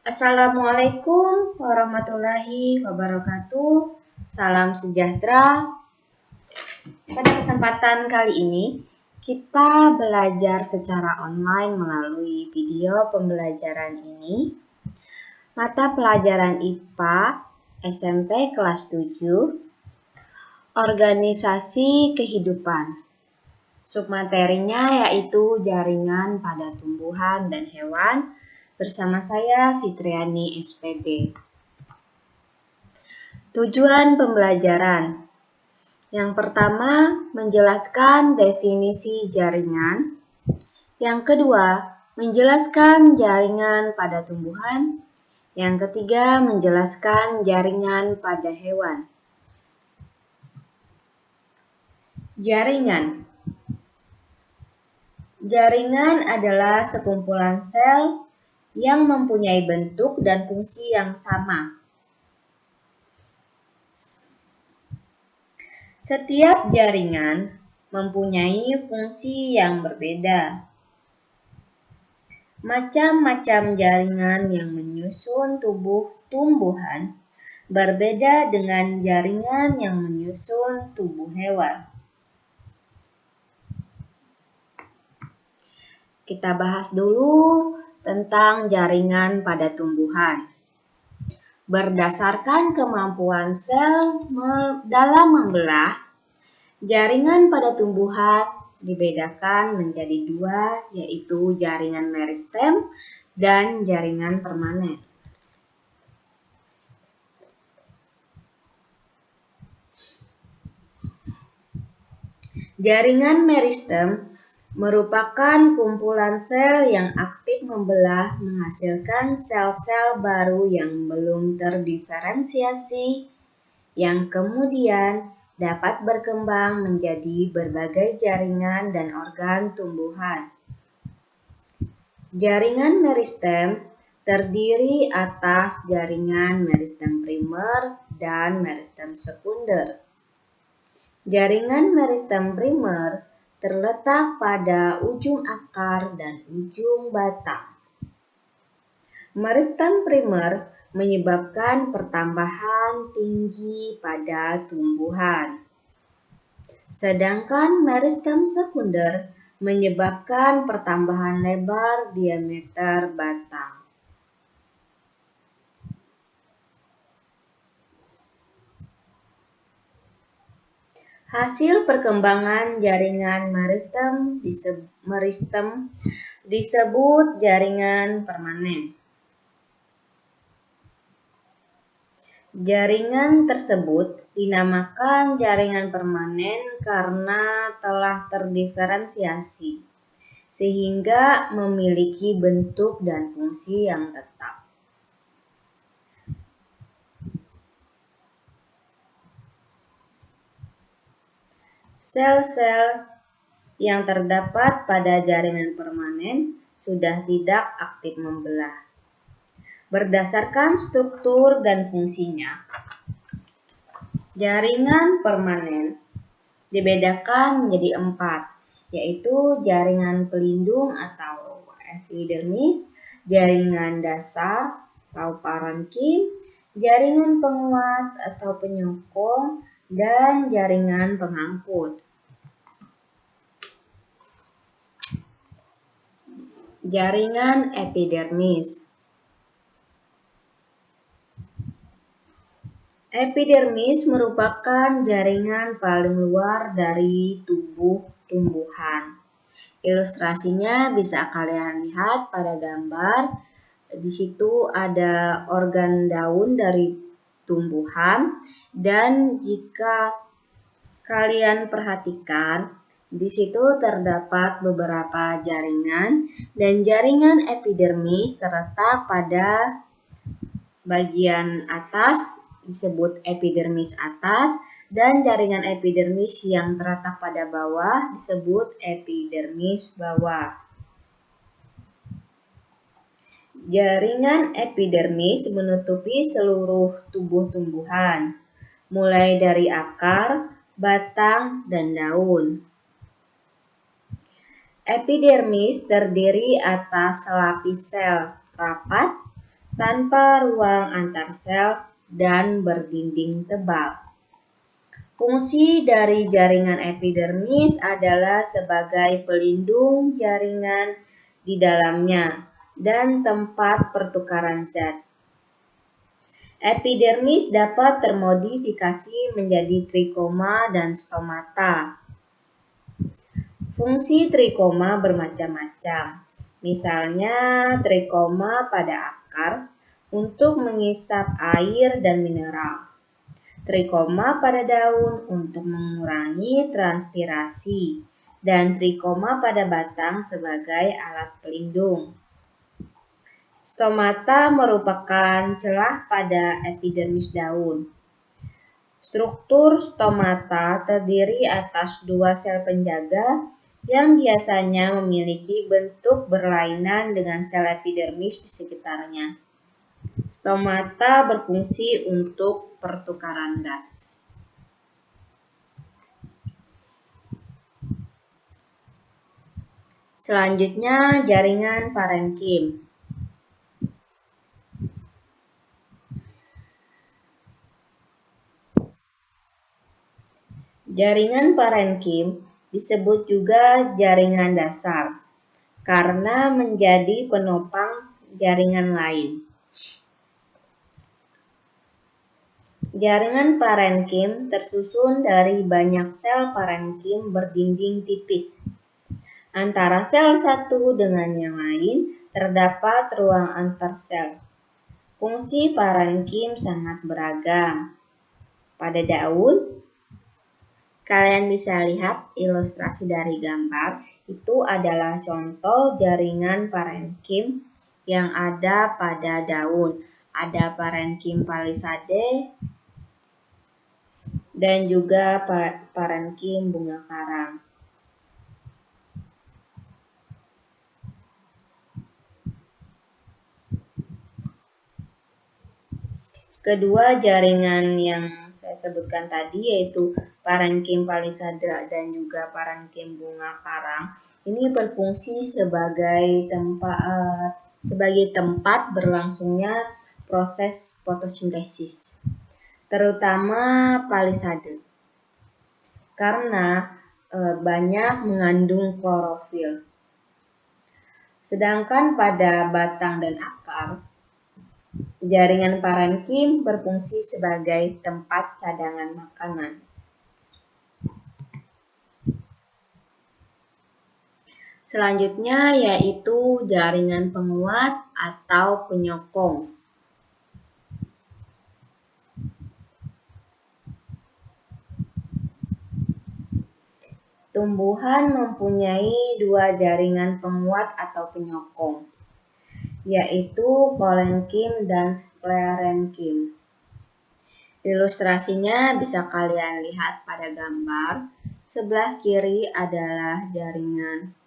Assalamualaikum warahmatullahi wabarakatuh. Salam sejahtera. Pada kesempatan kali ini, kita belajar secara online melalui video pembelajaran ini. Mata pelajaran IPA SMP kelas 7, Organisasi Kehidupan. Submaterinya yaitu jaringan pada tumbuhan dan hewan. Bersama saya Fitriani SPD. Tujuan pembelajaran. Yang pertama, menjelaskan definisi jaringan. Yang kedua, menjelaskan jaringan pada tumbuhan. Yang ketiga, menjelaskan jaringan pada hewan. Jaringan. Jaringan adalah sekumpulan sel yang mempunyai bentuk dan fungsi yang sama. Setiap jaringan mempunyai fungsi yang berbeda. Macam-macam jaringan yang menyusun tubuh tumbuhan berbeda dengan jaringan yang menyusun tubuh hewan. Kita bahas dulu tentang jaringan pada tumbuhan. Berdasarkan kemampuan sel dalam membelah, jaringan pada tumbuhan dibedakan menjadi dua, yaitu jaringan meristem dan jaringan permanen. Jaringan meristem merupakan kumpulan sel yang aktif membelah menghasilkan sel-sel baru yang belum terdiferensiasi, yang kemudian dapat berkembang menjadi berbagai jaringan dan organ tumbuhan. Jaringan meristem terdiri atas jaringan meristem primer dan meristem sekunder. Jaringan meristem primer terletak pada ujung akar dan ujung batang. Meristem primer menyebabkan pertambahan tinggi pada tumbuhan. Sedangkan meristem sekunder menyebabkan pertambahan lebar diameter batang. Hasil perkembangan jaringan meristem disebut jaringan permanen. Jaringan tersebut dinamakan jaringan permanen karena telah terdiferensiasi, sehingga memiliki bentuk dan fungsi yang tetap. Sel-sel yang terdapat pada jaringan permanen sudah tidak aktif membelah. Berdasarkan struktur dan fungsinya, jaringan permanen dibedakan menjadi 4, yaitu jaringan pelindung atau epidermis, jaringan dasar atau parenkim, jaringan penguat atau penyokong, dan jaringan pengangkut. Jaringan epidermis. Epidermis merupakan jaringan paling luar dari tubuh tumbuhan. Ilustrasinya bisa kalian lihat pada gambar. Di situ ada organ daun dari tumbuhan, dan jika kalian perhatikan, di situ terdapat beberapa jaringan, dan jaringan epidermis terletak pada bagian atas disebut epidermis atas, dan jaringan epidermis yang terletak pada bawah disebut epidermis bawah. Jaringan epidermis menutupi seluruh tubuh tumbuhan, mulai dari akar, batang, dan daun. Epidermis terdiri atas selapis sel rapat tanpa ruang antar sel dan berdinding tebal. Fungsi dari jaringan epidermis adalah sebagai pelindung jaringan di dalamnya dan tempat pertukaran zat. Epidermis dapat termodifikasi menjadi trikoma dan stomata. Fungsi trikoma bermacam-macam. Misalnya trikoma pada akar untuk mengisap air dan mineral. Trikoma pada daun untuk mengurangi transpirasi. Dan trikoma pada batang sebagai alat pelindung. Stomata merupakan celah pada epidermis daun. Struktur stomata terdiri atas 2 sel penjaga yang biasanya memiliki bentuk berlainan dengan sel epidermis di sekitarnya. Stomata berfungsi untuk pertukaran gas. Selanjutnya, jaringan parenkim. Jaringan parenkim disebut juga jaringan dasar karena menjadi penopang jaringan lain. Jaringan parenkim tersusun dari banyak sel parenkim berdinding tipis. Antara sel satu dengan yang lain terdapat ruang antar sel. Fungsi parenkim sangat beragam. Pada daun, kalian bisa lihat ilustrasi dari gambar, itu adalah contoh jaringan parenkim yang ada pada daun. Ada parenkim palisade dan juga parenkim bunga karang. Kedua jaringan yang saya sebutkan tadi yaitu parenkim palisade dan juga parenkim bunga karang ini berfungsi sebagai tempat berlangsungnya proses fotosintesis, terutama palisade karena banyak mengandung klorofil. Sedangkan pada batang dan akar, jaringan parenkim berfungsi sebagai tempat cadangan makanan. Selanjutnya yaitu jaringan penguat atau penyokong. Tumbuhan mempunyai 2 jaringan penguat atau penyokong, yaitu kolenkim dan sklerenkim. Ilustrasinya bisa kalian lihat pada gambar. Sebelah kiri adalah jaringan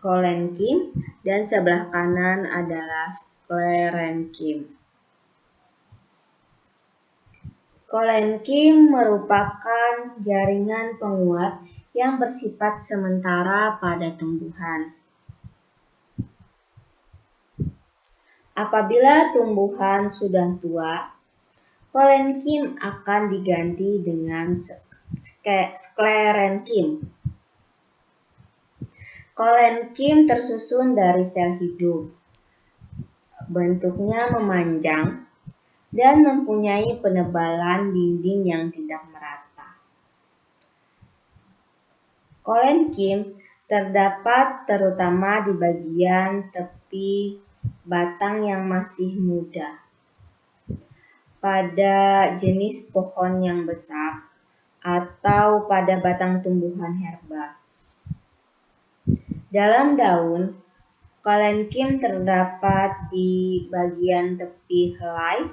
kolenkim dan sebelah kanan adalah sklerenkim. Kolenkim merupakan jaringan penguat yang bersifat sementara pada tumbuhan. Apabila tumbuhan sudah tua, kolenkim akan diganti dengan sklerenkim. Kolenkim tersusun dari sel hidup. Bentuknya memanjang dan mempunyai penebalan dinding yang tidak merata. Kolenkim terdapat terutama di bagian tepi batang yang masih muda. Pada jenis pohon yang besar atau pada batang tumbuhan herba. Dalam daun, kolenkim terdapat di bagian tepi helai,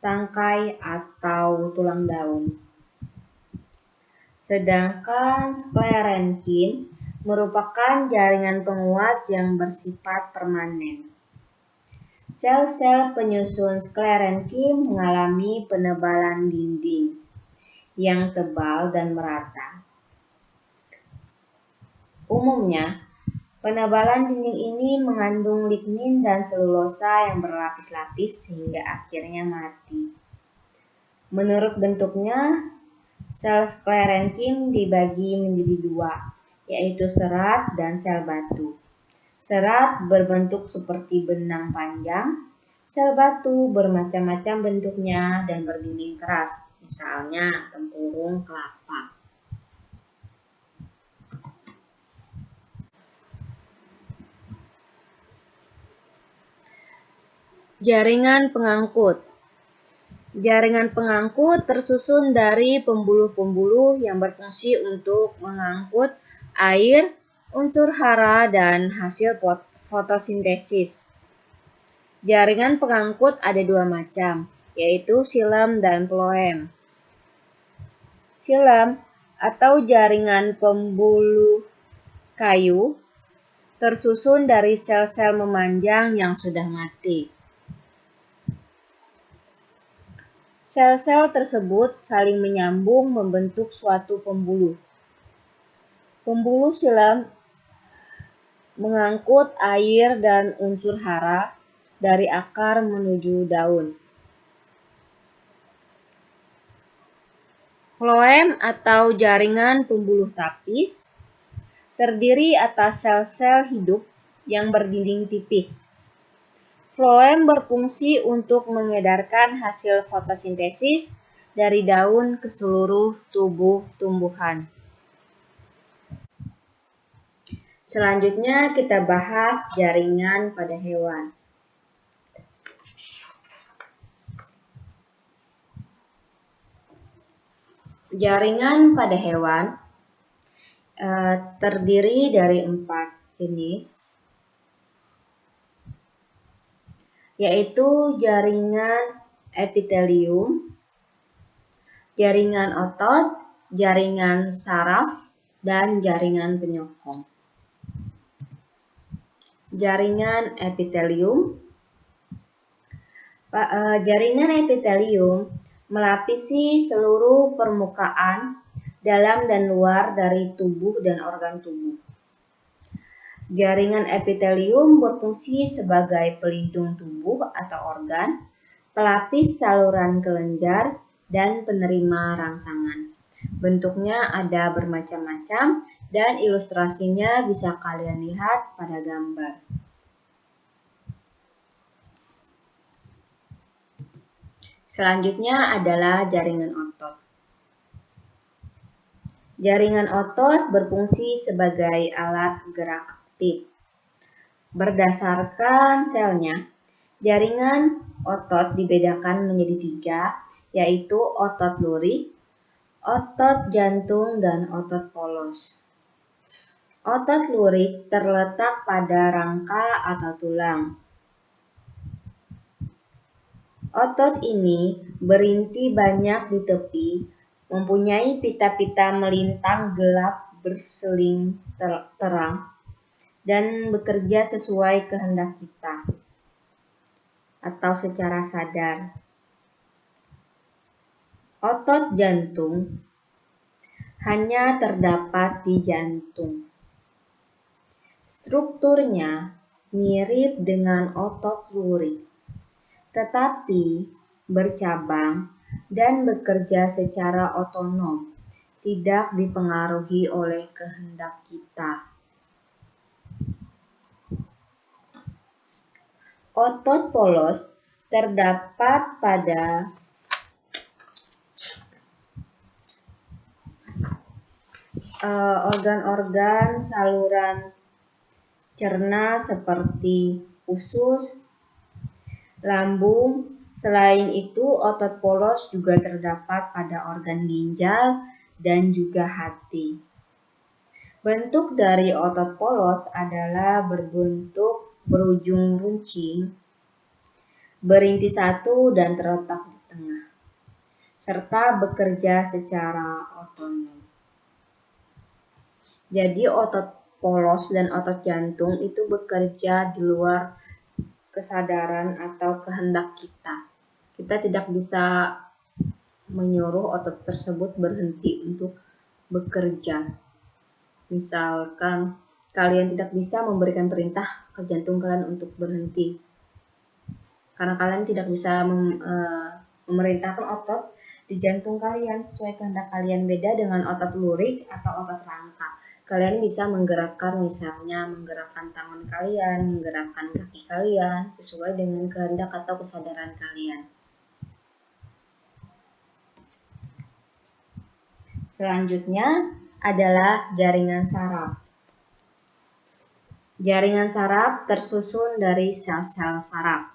tangkai, atau tulang daun. Sedangkan sklerenkim merupakan jaringan penguat yang bersifat permanen. Sel-sel penyusun sklerenkim mengalami penebalan dinding yang tebal dan merata. Umumnya, Penebalan dinding ini mengandung lignin dan selulosa yang berlapis-lapis sehingga akhirnya mati. Menurut bentuknya, sel sklerenkim dibagi menjadi dua, yaitu serat dan sel batu. Serat berbentuk seperti benang panjang, sel batu bermacam-macam bentuknya dan berdinding keras, misalnya tempurung kelapa. Jaringan pengangkut. Jaringan pengangkut tersusun dari pembuluh-pembuluh yang berfungsi untuk mengangkut air, unsur hara, dan hasil fotosintesis. Jaringan pengangkut ada dua macam, yaitu silem dan phloem. Silem atau jaringan pembuluh kayu tersusun dari sel-sel memanjang yang sudah mati. Sel-sel tersebut saling menyambung membentuk suatu pembuluh. Pembuluh silem mengangkut air dan unsur hara dari akar menuju daun. Phloem atau jaringan pembuluh tapis terdiri atas sel-sel hidup yang berdinding tipis. Phloem berfungsi untuk mengedarkan hasil fotosintesis dari daun ke seluruh tubuh tumbuhan. Selanjutnya kita bahas jaringan pada hewan. Jaringan pada hewan terdiri dari 4 jenis, yaitu jaringan epitelium, jaringan otot, jaringan saraf, dan jaringan penyokong. Jaringan epitelium. Jaringan epitelium melapisi seluruh permukaan dalam dan luar dari tubuh dan organ tubuh. Jaringan epitelium berfungsi sebagai pelindung tubuh atau organ, pelapis saluran kelenjar, dan penerima rangsangan. Bentuknya ada bermacam-macam dan ilustrasinya bisa kalian lihat pada gambar. Selanjutnya adalah jaringan otot. Jaringan otot berfungsi sebagai alat gerak aktif. Berdasarkan selnya, jaringan otot dibedakan menjadi 3, yaitu otot lurik, otot jantung, dan otot polos. Otot lurik terletak pada rangka atau tulang. Otot ini berinti banyak di tepi, mempunyai pita-pita melintang gelap berseling terang, dan bekerja sesuai kehendak kita atau secara sadar. Otot jantung hanya terdapat di jantung. Strukturnya mirip dengan otot lurik, tetapi bercabang dan bekerja secara otonom, tidak dipengaruhi oleh kehendak kita. Otot polos terdapat pada organ-organ saluran cerna seperti usus, lambung. Selain itu, otot polos juga terdapat pada organ ginjal dan juga hati. Bentuk dari otot polos adalah berbentuk berujung runcing, berinti satu dan terletak di tengah, serta bekerja secara otonom. Jadi otot polos dan otot jantung itu bekerja di luar kesadaran atau kehendak kita. Kita tidak bisa menyuruh otot tersebut berhenti untuk bekerja. Misalkan Kalian tidak bisa memberikan perintah ke jantung kalian untuk berhenti. Karena kalian tidak bisa memerintahkan otot di jantung kalian sesuai kehendak kalian, beda dengan otot lurik atau otot rangka. Kalian bisa menggerakkan, misalnya menggerakkan tangan kalian, menggerakkan kaki kalian sesuai dengan kehendak atau kesadaran kalian. Selanjutnya adalah jaringan saraf. Jaringan saraf tersusun dari sel-sel saraf.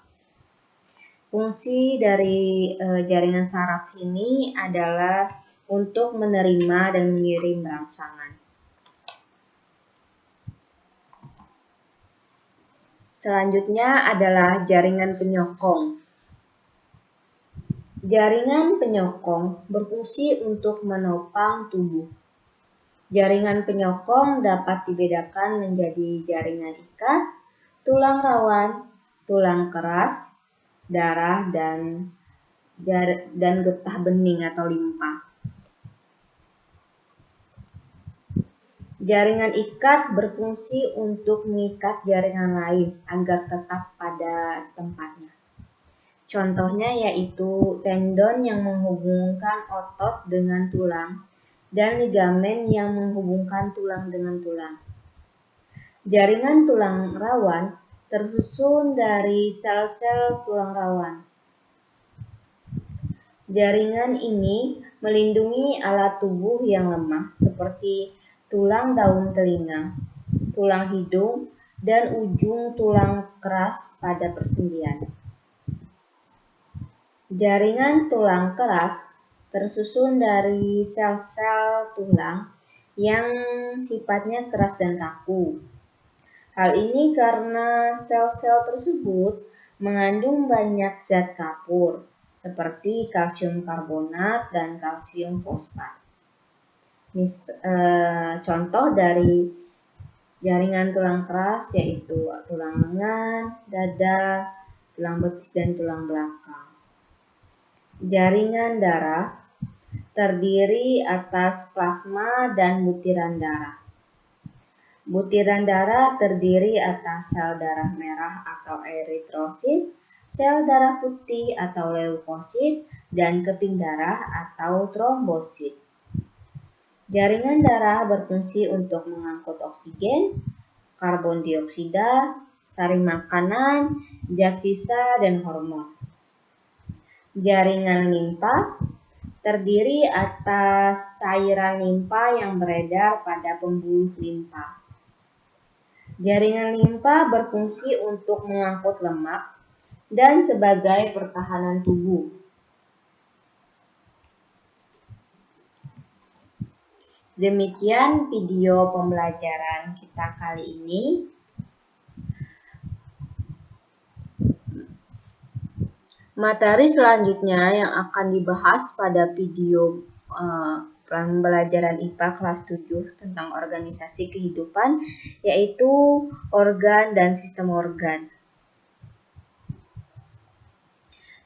Fungsi dari jaringan saraf ini adalah untuk menerima dan mengirim rangsangan. Selanjutnya adalah jaringan penyokong. Jaringan penyokong berfungsi untuk menopang tubuh. Jaringan penyokong dapat dibedakan menjadi jaringan ikat, tulang rawan, tulang keras, darah, dan getah bening atau limpa. Jaringan ikat berfungsi untuk mengikat jaringan lain agar tetap pada tempatnya. Contohnya yaitu tendon yang menghubungkan otot dengan tulang dan ligamen yang menghubungkan tulang dengan tulang. Jaringan tulang rawan tersusun dari sel-sel tulang rawan. Jaringan ini melindungi alat tubuh yang lemah seperti tulang daun telinga, tulang hidung, dan ujung tulang keras pada persendian. Jaringan tulang keras tersusun dari sel-sel tulang yang sifatnya keras dan kaku. Hal ini karena sel-sel tersebut mengandung banyak zat kapur seperti kalsium karbonat dan kalsium fosfat. Contoh dari jaringan tulang keras yaitu tulang lengan, dada, tulang betis, dan tulang belakang. Jaringan darah terdiri atas plasma dan butiran darah. Butiran darah terdiri atas sel darah merah atau eritrosit, sel darah putih atau leukosit, dan keping darah atau trombosit. Jaringan darah berfungsi untuk mengangkut oksigen, karbon dioksida, sari makanan, zat sisa, dan hormon. Jaringan limpa terdiri atas cairan limpa yang beredar pada pembuluh limpa. Jaringan limpa berfungsi untuk mengangkut lemak dan sebagai pertahanan tubuh. Demikian video pembelajaran kita kali ini. Materi selanjutnya yang akan dibahas pada video pembelajaran IPA kelas 7 tentang organisasi kehidupan, yaitu organ dan sistem organ.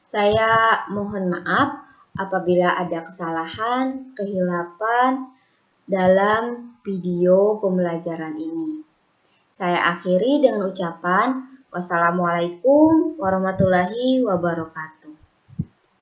Saya mohon maaf apabila ada kesalahan, kehilapan dalam video pembelajaran ini. Saya akhiri dengan ucapan wassalamualaikum warahmatullahi wabarakatuh.